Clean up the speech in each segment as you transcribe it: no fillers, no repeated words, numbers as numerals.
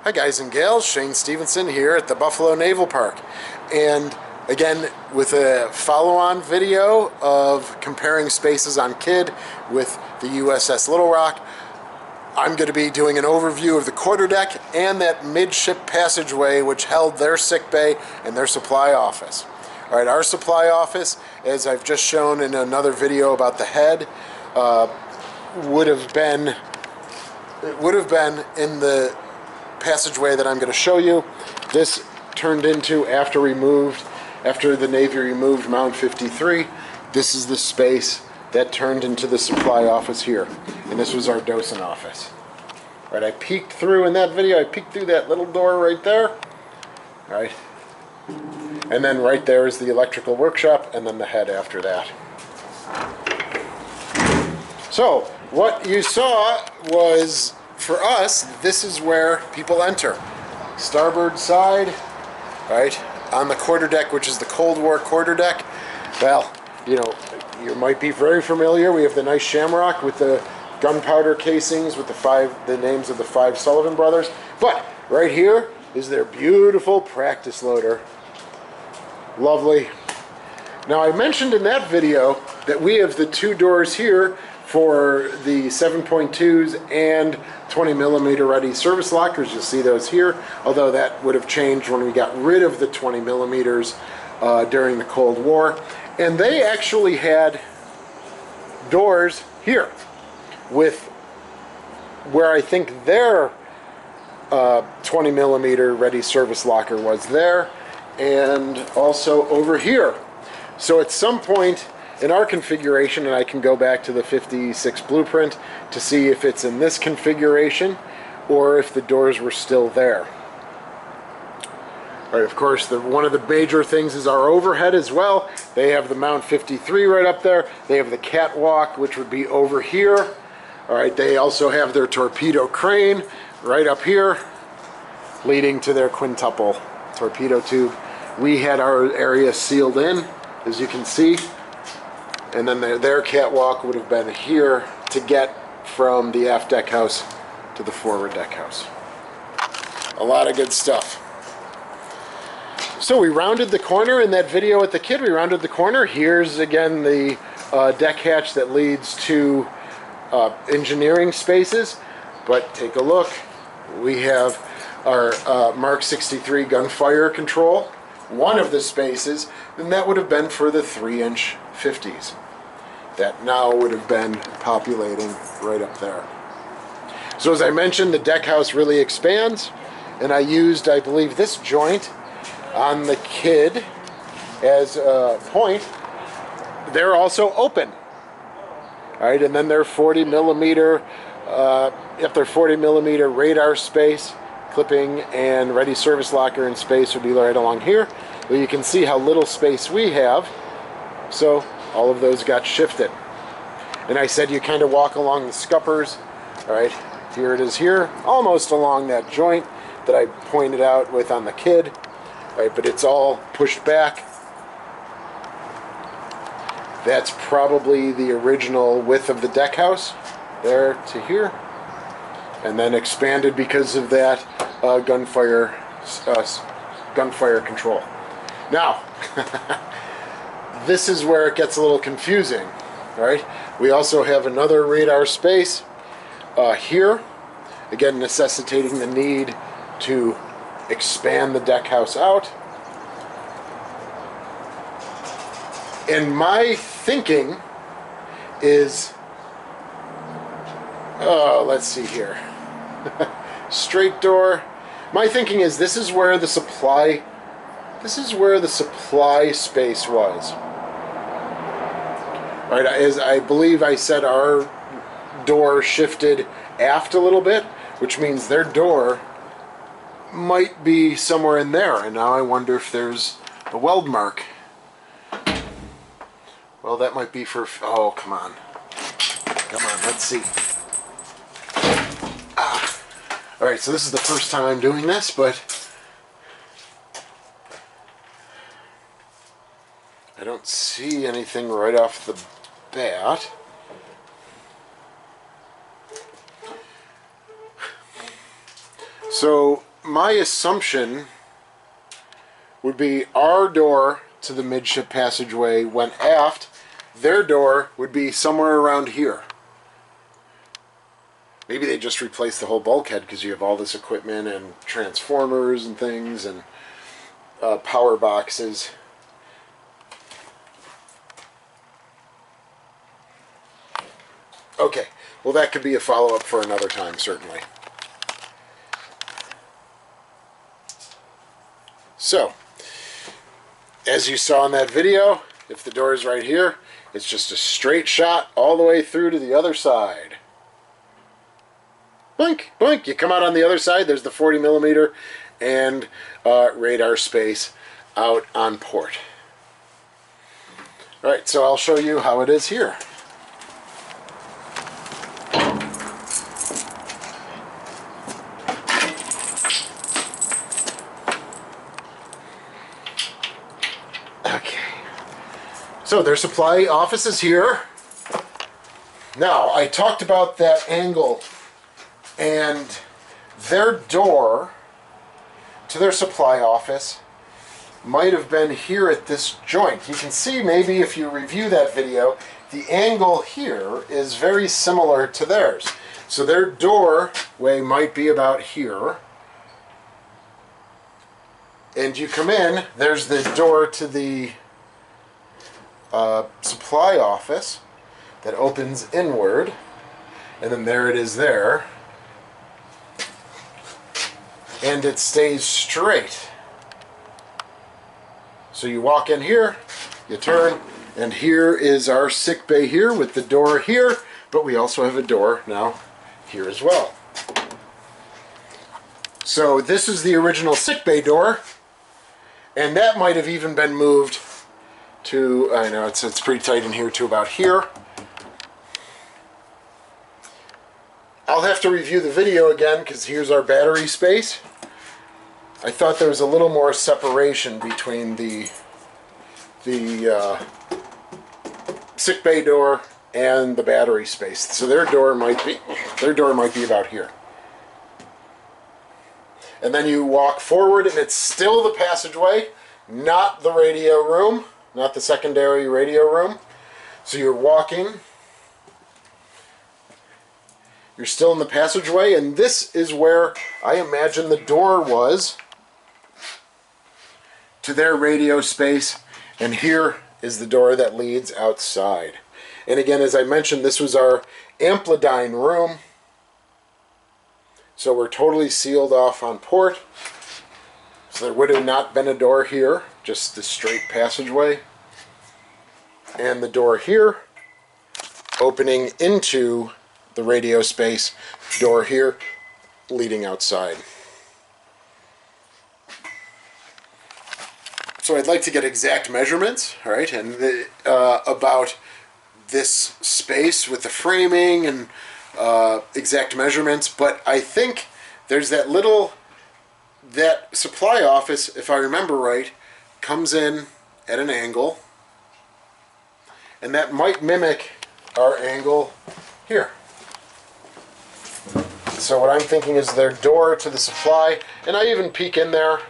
Hi guys and gals, Shane Stevenson here at the Buffalo Naval Park, and again with a follow-on video of comparing spaces on Kidd with the USS Little Rock. I'm going to be doing an overview of the quarterdeck and that midship passageway which held their sick bay and their supply office. Alright, our supply office, as I've just shown in another video about the head, would have been in the passageway that I'm going to show you. This turned into, after the Navy removed Mount 53, this is the space that turned into the supply office here. And this was our docent office. All right, I peeked through in that video, I peeked through that little door right there. All right. And then right there is the electrical workshop, and then the head after that. So, what you saw was, for us, this is where people enter. Starboard side, right, on the quarterdeck, which is the Cold War quarterdeck. Well, you know, you might be very familiar. We have the nice shamrock with the gunpowder casings with the names of the 5 Sullivan brothers. But right here is their beautiful practice loader. Lovely. Now, I mentioned in that video that we have the 2 doors here for the 7.2s and 20mm ready service lockers. You'll see those here, although that would have changed when we got rid of the 20mm during the Cold War. And they actually had doors here with where I think their 20mm ready service locker was there, and also over here. So at some point in our configuration, and I can go back to the 56 blueprint to see if it's in this configuration or if the doors were still there. All right, of course, one of the major things is our overhead as well. They have the Mount 53 right up there. They have the catwalk, which would be over here. All right, they also have their torpedo crane right up here, leading to their quintuple torpedo tube. We had our area sealed in, as you can see. And then their catwalk would have been here to get from the aft deck house to the forward deck house. A lot of good stuff. So we rounded the corner in that video at the Kidd. We rounded the corner. Here's again the deck hatch that leads to engineering spaces. But take a look. We have our Mark 63 gunfire control. One of the spaces, and that would have been for the 3-inch 50s. That now would have been populating right up there. So as I mentioned, the deck house really expands, and I used, I believe, this joint on the Kidd as a point. They're also open. All right, and then their 40mm, if their 40mm radar space, clipping and ready service locker and space would be right along here. But you can see how little space we have, so all of those got shifted. And I said you kind of walk along the scuppers. All right, here it is here, almost along that joint that I pointed out with on the Kidd. All right, but it's all pushed back. That's probably the original width of the deck house, there to here, and then expanded because of that gunfire control. Now, this is where it gets a little confusing, right? We also have another radar space here, again necessitating the need to expand the deck house out. And my thinking is, let's see here, straight door. My thinking is this is where the supply space was. Right, as I believe I said, our door shifted aft a little bit, which means their door might be somewhere in there. And now I wonder if there's a weld mark. Well, that might be for, oh, come on. Come on, let's see. All right, so this is the first time I'm doing this, but I don't see anything right off the bat. So my assumption would be our door to the midship passageway went aft. Their door would be somewhere around here. Maybe they just replaced the whole bulkhead because you have all this equipment and transformers and things and power boxes. Okay, well that could be a follow-up for another time, certainly. So, as you saw in that video, if the door is right here, it's just a straight shot all the way through to the other side. Blink, blink, you come out on the other side, there's the 40mm and radar space out on port. Alright, so I'll show you how it is here. So their supply office is here. Now, I talked about that angle, and their door to their supply office might have been here at this joint. You can see, maybe if you review that video, the angle here is very similar to theirs. So their doorway might be about here. And you come in, there's the door to the supply office that opens inward, and then there it is there, and it stays straight. So you walk in here, you turn, and here is our sick bay here with the door here, but we also have a door now here as well. So this is the original sick bay door, and that might have even been moved to, I know it's pretty tight in here, to about here. I'll have to review the video again because here's our battery space. I thought there was a little more separation between the sick bay door and the battery space. So their door might be about here. And then you walk forward and it's still the passageway, not the radio room. Not the secondary radio room. So you're walking, you're still in the passageway, and this is where I imagine the door was to their radio space, and here is the door that leads outside. And again, as I mentioned, this was our Amplidyne room, so we're totally sealed off on port. So there would have not been a door here, just the straight passageway. And the door here, opening into the radio space, door here, leading outside. So I'd like to get exact measurements, all right, and about this space with the framing and exact measurements, but I think there's that supply office, if I remember right, comes in at an angle, and that might mimic our angle here. So what I'm thinking is their door to the supply, and I even peek in there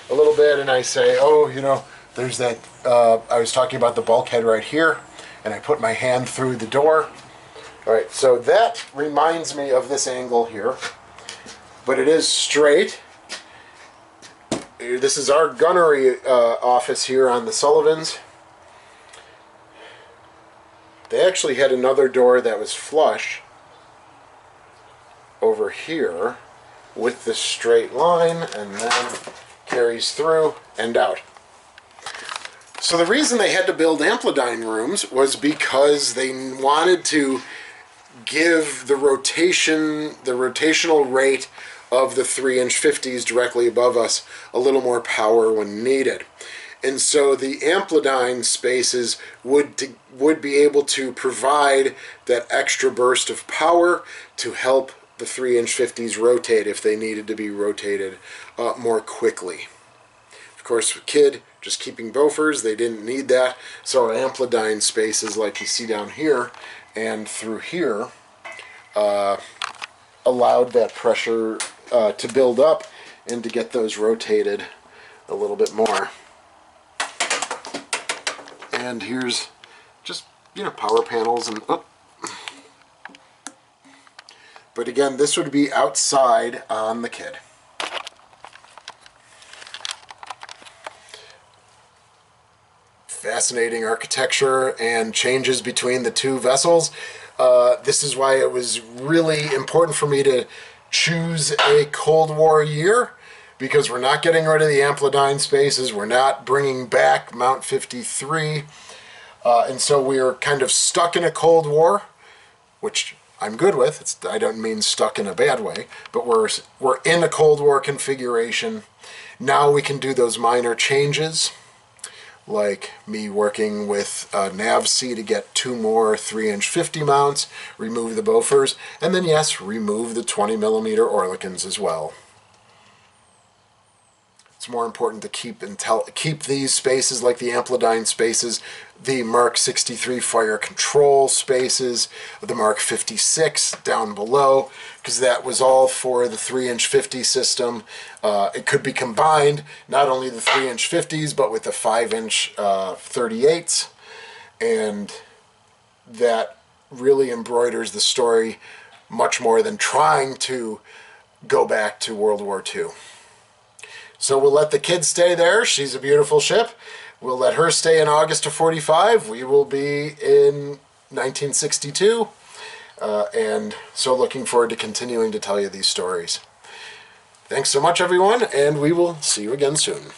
a little bit and I say, oh, you know, there's that, I was talking about the bulkhead right here, and I put my hand through the door. All right, so that reminds me of this angle here, but it is straight. This is our gunnery office here on the Sullivans. They actually had another door that was flush over here with the straight line, and then carries through and out. So the reason they had to build Amplidyne rooms was because they wanted to give the rotational rate of the 3-inch 50s directly above us a little more power when needed. And so the Amplidyne spaces would be able to provide that extra burst of power to help the 3-inch 50s rotate if they needed to be rotated more quickly. Of course, with Kidd just keeping Bofors, they didn't need that, so our Amplidyne spaces, like you see down here and through here, allowed that pressure to build up and to get those rotated a little bit more. And here's just, you know, power panels and but again, this would be outside on the Kid. Fascinating architecture and changes between the two vessels. This is why it was really important for me to choose a Cold War year, because we're not getting rid of the Amphidyne spaces, we're not bringing back Mount 53, and so we're kind of stuck in a Cold War, which I'm good with. I don't mean stuck in a bad way, but we're in a Cold War configuration. Now we can do those minor changes, like me working with NavC to get 2 more 3-inch 50 mounts, remove the Bofors, and then yes, remove the 20mm Oerlikons as well. It's more important to keep these spaces, like the Amphidyne spaces, the Mark 63 fire control spaces, the Mark 56 down below, because that was all for the 3-inch 50 system. It could be combined, not only the 3-inch 50s, but with the 5-inch 38s, and that really embroiders the story much more than trying to go back to World War II. So we'll let the Kid stay there. She's a beautiful ship. We'll let her stay in August of 45. We will be in 1962. And so looking forward to continuing to tell you these stories. Thanks so much, everyone, and we will see you again soon.